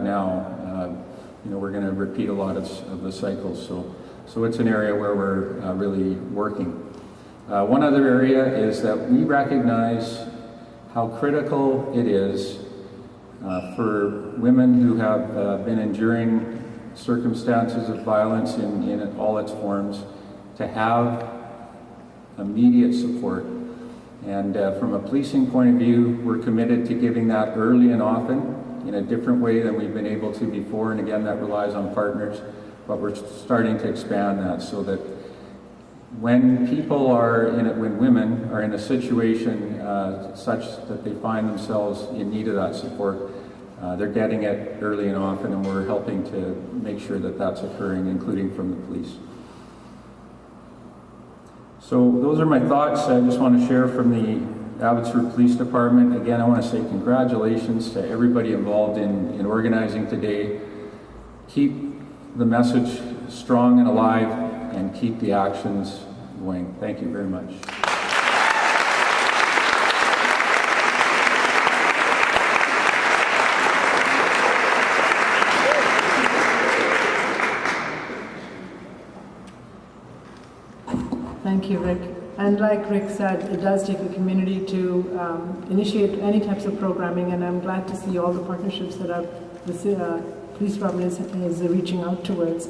now. We're going to repeat a lot of the cycles, so it's an area where we're really working. One other area is that we recognize how critical it is for women who have been enduring circumstances of violence in all its forms to have immediate support. And from a policing point of view, we're committed to giving that early and often in a different way than we've been able to before. And again, that relies on partners, but we're starting to expand that so that when women are in a situation such that they find themselves in need of that support, they're getting it early and often, and we're helping to make sure that that's occurring, including from the police. So those are my thoughts I just want to share from the Abbotsford Police Department. Again, I want to say congratulations to everybody involved in organizing today. Keep the message strong and alive, and keep the actions going. Thank you very much. Thank you, Rick. And like Rick said, it does take a community to initiate any types of programming, and I'm glad to see all the partnerships that the police department is reaching out towards.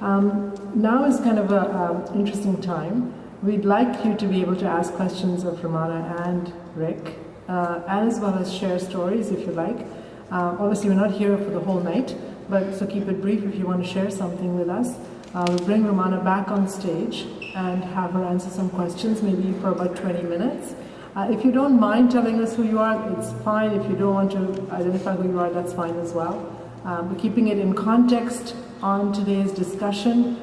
Now is kind of an interesting time. We'd like you to be able to ask questions of Romana and Rick, as well as share stories if you like. Obviously, we're not here for the whole night, but so keep it brief if you want to share something with us. We'll bring Romana back on stage and have her answer some questions, maybe for about 20 minutes. If you don't mind telling us who you are, it's fine. If you don't want to identify who you are, that's fine as well. But keeping it in context on today's discussion,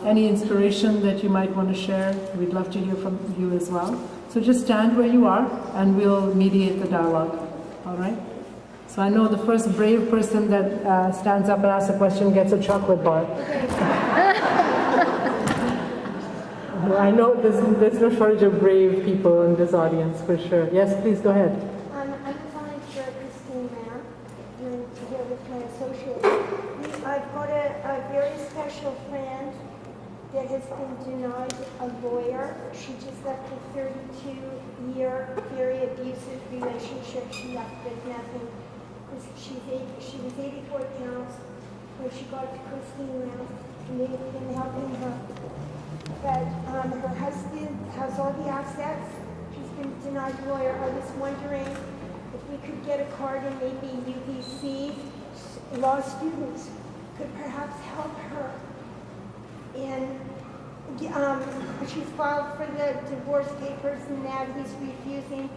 any inspiration that you might want to share, we'd love to hear from you as well. So just stand where you are and we'll mediate the dialogue, all right? So I know the first brave person that stands up and asks a question gets a chocolate bar. I know there's no shortage of brave people in this audience, for sure. Yes, please go ahead. I'm calling for Christine Mann, and here with my associate. I've got a very special friend that has been denied a lawyer. She just left a 32-year, very abusive relationship. She left with nothing. She was 84 pounds when she got to Christine Mann, and they've been helping her. But her husband has all the assets. She's been denied a lawyer. I was wondering if we could get a card and maybe UBC law students could perhaps help her. And she's filed for the divorce papers, and now he's refusing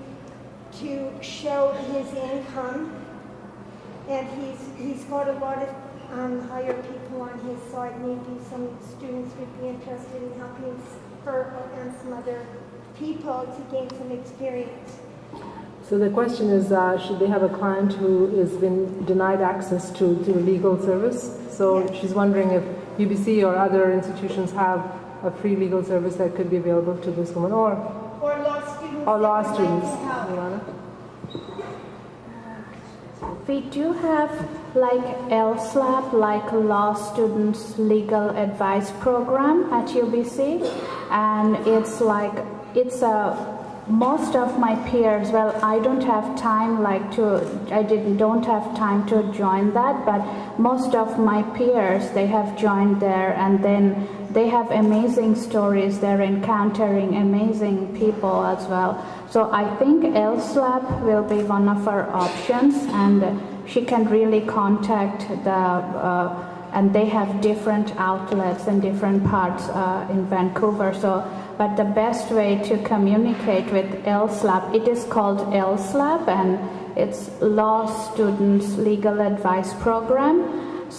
to show his income. And he's got a lot of hire people on his side. Maybe some students would be interested in helping her and some other people to gain some experience. So the question is, should they have a client who has been denied access to legal service? So yes. She's wondering if UBC or other institutions have a free legal service that could be available to this woman, or law students. Or law students. We do have like LSLAP, like Law Students Legal Advice Program at UBC, and it's most of my peers, well, I don't have time don't have time to join that, but most of my peers, they have joined there, and then they have amazing stories. They're encountering amazing people as well. So I think LSLAP will be one of our options, and she can really contact and they have different outlets in different parts in Vancouver. But the best way to communicate with LSLAP, it is called LSLAP, and it's Law Students Legal Advice Program.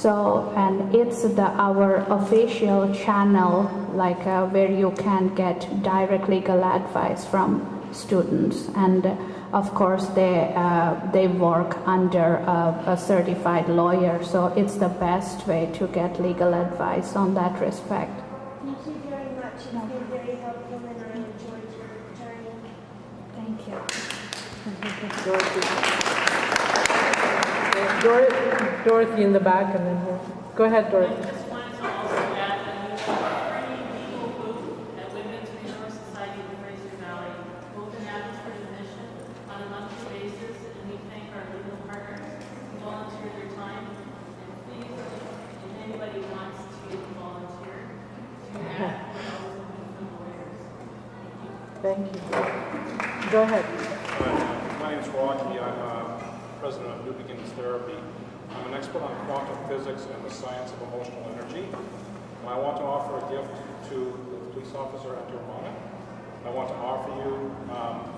And it's our official channel, where you can get direct legal advice from students. And of course, they work under a certified lawyer, so it's the best way to get legal advice on that respect. Thank you very much. It's been very helpful, and I enjoyed your journey. Thank you. Doris. Dorothy in the back, and then go ahead, I Dorothy. just wanted to also add that we have a free legal booth at Women's Resource Society of the Fraser Valley, both in Abbotsford and Mission, on a monthly basis, and we thank our legal partners who volunteer their time. And please, if anybody wants to volunteer, to add those and lawyers. Thank you. Go ahead. My name's Rocky. I'm president of New Beginnings Therapy. I'm an expert on quantum physics and the science of emotional energy. And I want to offer a gift to the police officer at Romana. I want to offer you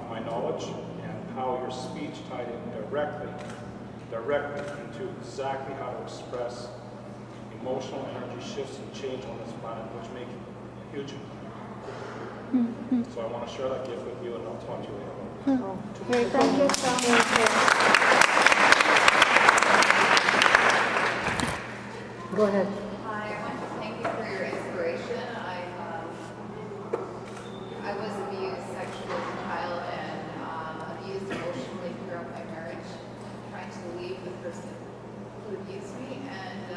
my knowledge and how your speech tied in directly into exactly how to express emotional energy shifts and change on this planet, which make a huge impact. So I want to share that gift with you, and I'll talk to you later. Great, thank you so much. Go ahead. Hi, I want to thank you for your inspiration. I was abused sexually as a child and abused emotionally throughout my marriage, trying to leave the person who abused me. And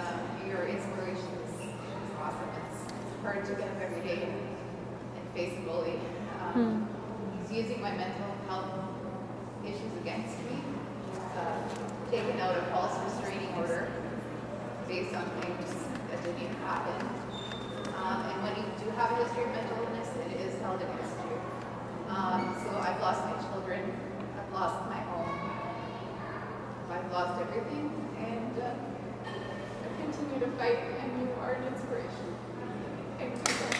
your inspiration is awesome. It's hard to get up every day and face a bully. He's using my mental health issues against me. Taken out a false restraining order based on things that didn't even happen. And when you do have a history of mental illness, it is held against you. So I've lost my children, I've lost my home, I've lost everything, and I continue to fight, and you are an inspiration. Thank you so much.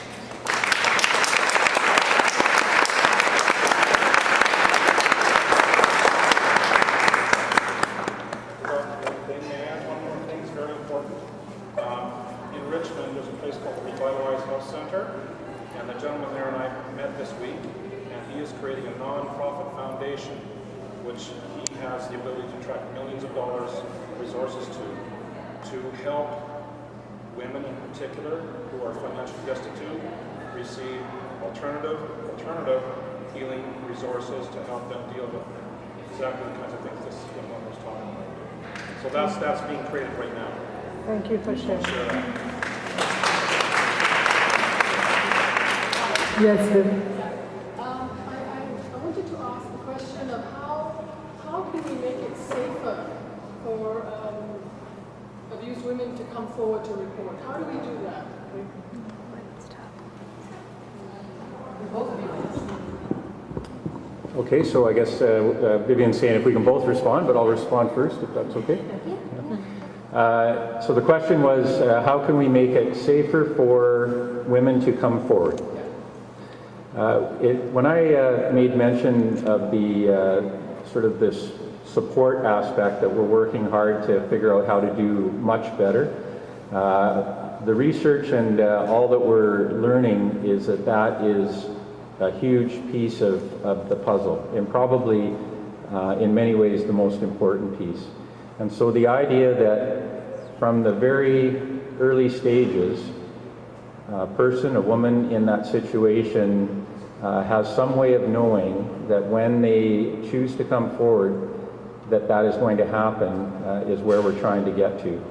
In Richmond, there's a place called the Revitalize Health Center, and the gentleman there and I met this week, and he is creating a non-profit foundation, which he has the ability to attract millions of dollars resources to help women in particular who are financially destitute receive alternative healing resources to help them deal with exactly the kinds of things this gentleman was talking about. So that's being created right now. Thank you for sharing. Yes, Viv. I wanted to ask the question of how can we make it safer for abused women to come forward to report? How do we do that? Okay, so I guess Vivian's saying if we can both respond, but I'll respond first if that's okay. So the question was, how can we make it safer for women to come forward? When I made mention of the sort of this support aspect that we're working hard to figure out how to do much better, the research and all that we're learning is that is a huge piece of the puzzle, and probably in many ways the most important piece. And so the idea that from the very early stages, a woman in that situation has some way of knowing that when they choose to come forward, that is going to happen is where we're trying to get to.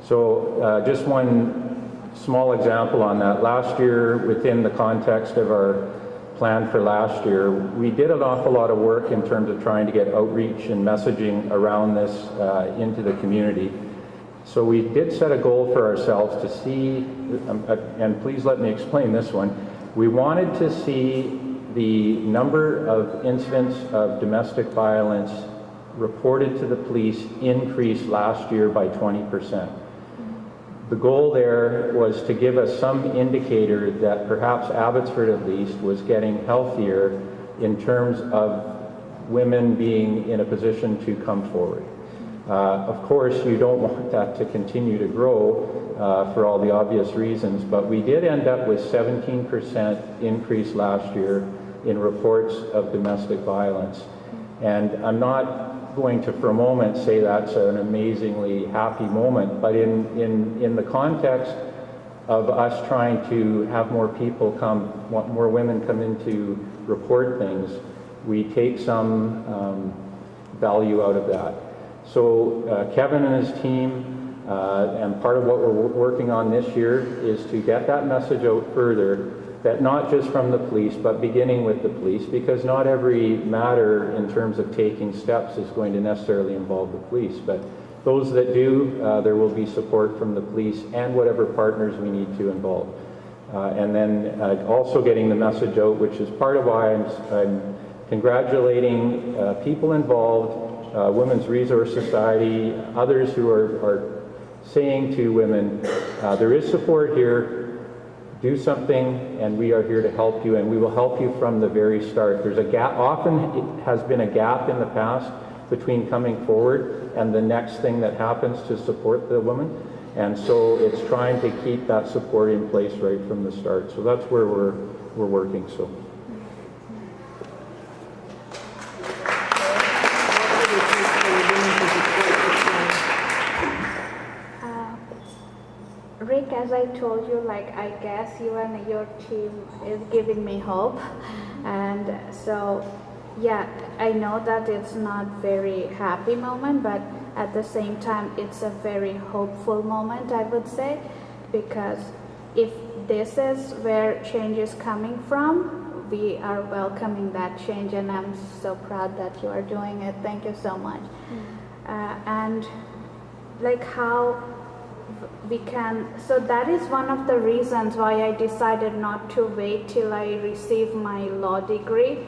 So just one small example on that. Last year, within the context of our plan for last year, we did an awful lot of work in terms of trying to get outreach and messaging around this into the community. So we did set a goal for ourselves to see, and please let me explain this one, we wanted to see the number of incidents of domestic violence reported to the police increase last year by 20%. The goal there was to give us some indicator that perhaps Abbotsford at least was getting healthier in terms of women being in a position to come forward. Of course, you don't want that to continue to grow for all the obvious reasons, but we did end up with 17% increase last year in reports of domestic violence. And I'm not going to for a moment say that's an amazingly happy moment, but in the context of us trying to have more people come, more women come in to report things, we take some value out of that. So Kevin and his team And part of what we're working on this year is to get that message out further, that not just from the police, but beginning with the police, because not every matter in terms of taking steps is going to necessarily involve the police. But those that do, there will be support from the police and whatever partners we need to involve. And then also getting the message out, which is part of why I'm congratulating people involved, Women's Resource Society, others who are saying to women, there is support here, do something, and we are here to help you, and we will help you from the very start. There's a gap, often it has been a gap in the past between coming forward and the next thing that happens to support the woman. And so it's trying to keep that support in place right from the start. So that's where we're working. So. Rick, as I told you, like, I guess you and your team is giving me hope. And so, yeah, I know that it's not very happy moment, but at the same time, it's a very hopeful moment, I would say, because if this is where change is coming from, we are welcoming that change, and I'm so proud that you are doing it. Thank you so much. And like how we can, so that is one of the reasons why I decided not to wait till I receive my law degree,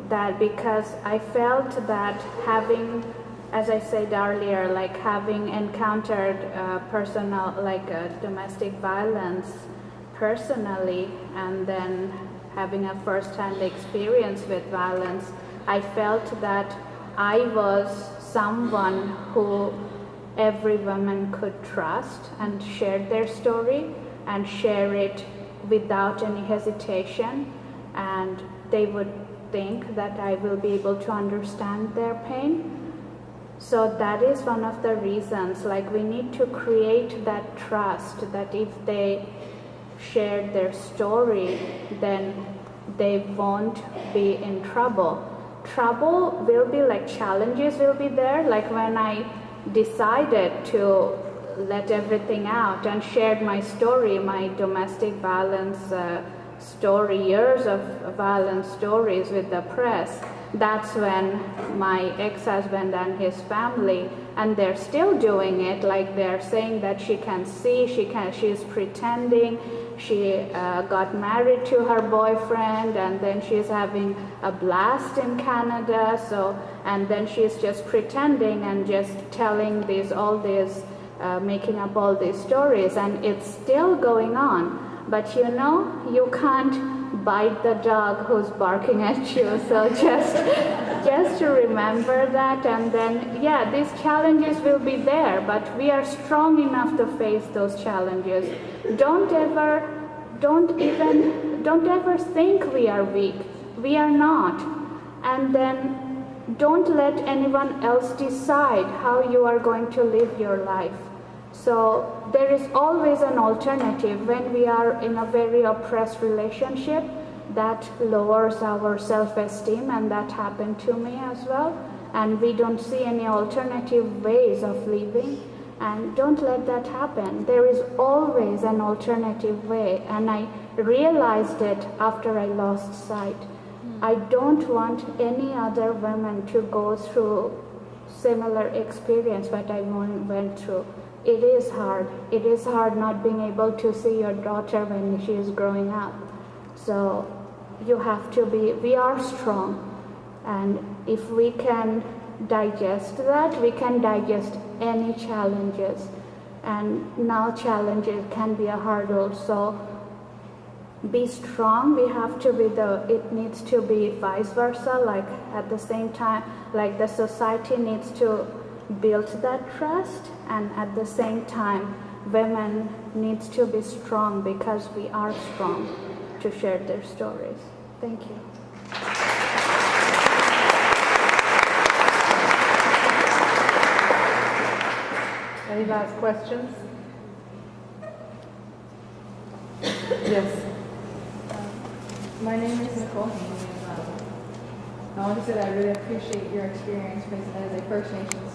that because I felt that having, as I said earlier, like having encountered personal, like domestic violence personally, and then having a first-hand experience with violence, I felt that I was someone who every woman could trust and share their story and share it without any hesitation, and they would think that I will be able to understand their pain. So that is one of the reasons, like we need to create that trust that if they share their story, then they won't be in trouble. Trouble will be like, challenges will be there, like when I decided to let everything out and shared my story, my domestic violence story, years of violence stories with the press. That's when my ex-husband and his family, and they're still doing it, like they're saying that she can see, she's pretending, she got married to her boyfriend, and then she's having a blast in Canada, so, and then she's just pretending and just telling making up all these stories, and it's still going on. But you know, you can't bite the dog who's barking at you, so just to remember that. And then, yeah, these challenges will be there, but we are strong enough to face those challenges. Don't ever think we are weak. We are not. And then don't let anyone else decide how you are going to live your life. So there is always an alternative. When we are in a very oppressed relationship, that lowers our self-esteem, and that happened to me as well. And we don't see any alternative ways of living. And don't let that happen. There is always an alternative way. And I realized it after I lost sight. I don't want any other women to go through similar experience that I went through. It is hard. It is hard not being able to see your daughter when she is growing up. So you have to be, we are strong. And if we can digest that, we can digest any challenges. And now challenges can be a hurdle. So be strong. We have to be it needs to be vice versa, like at the same time, like the society needs to build that trust, and at the same time women needs to be strong because we are strong to share their stories. Thank you. Any last questions? Yes. My name is Nicole Haynes. I want to say that I really appreciate your experience as a First Nations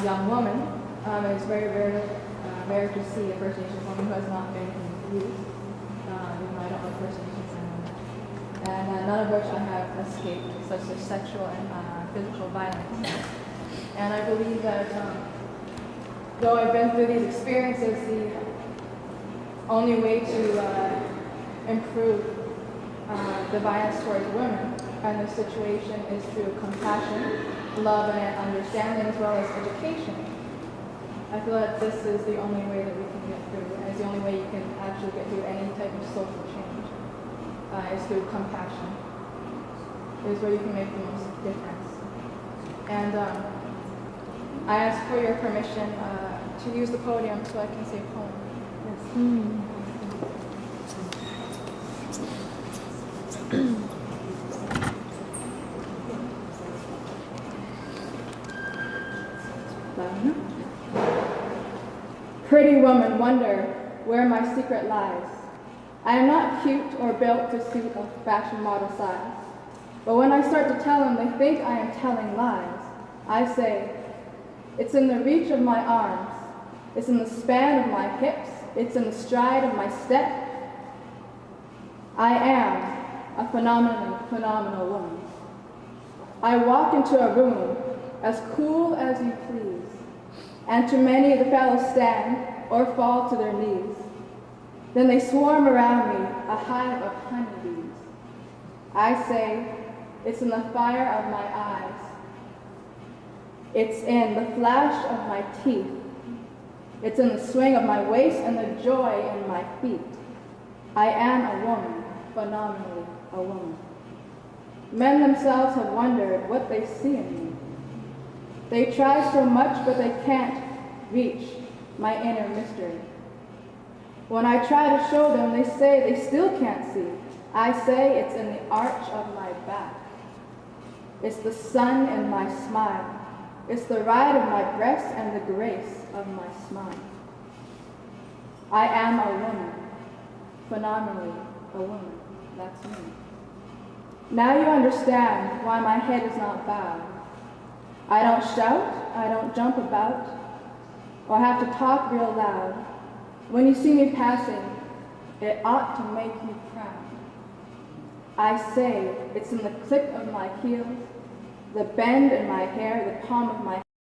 young woman. It's very rare to see a First Nations woman who has not been used. Even though I don't know First Nations, I know that. And none of which I have escaped, such as sexual and physical violence. And I believe that though I've been through these experiences, the only way to improve the violence towards women and the situation is through compassion, love, and understanding, as well as education. I feel that this is the only way that we can get through, and it's the only way you can actually get through any type of social change, is through compassion. It is where you can make the most difference. And I ask for your permission to use the podium so I can say a poem. Pretty woman, wonder where my secret lies. I am not cute or built to suit a fashion model size. But when I start to tell them, they think I am telling lies. I say, it's in the reach of my arms. It's in the span of my hips. It's in the stride of my step. I am a phenomenal woman. I walk into a room as cool as you please, and to many the fellows stand or fall to their knees. Then they swarm around me, a hive of honeybees. I say, it's in the fire of my eyes. It's in the flash of my teeth. It's in the swing of my waist and the joy in my feet. I am a woman, phenomenally a woman. Men themselves have wondered what they see in me. They try so much, but they can't reach my inner mystery. When I try to show them, they say they still can't see. I say it's in the arch of my back. It's the sun in my smile. It's the ride of my breast and the grace of my smile. I am a woman, phenomenally a woman. That's me. Now you understand why my head is not bowed. I don't shout, I don't jump about, or have to talk real loud. When you see me passing, it ought to make you proud. I say it's in the click of my heels, the bend in my hair, the palm of my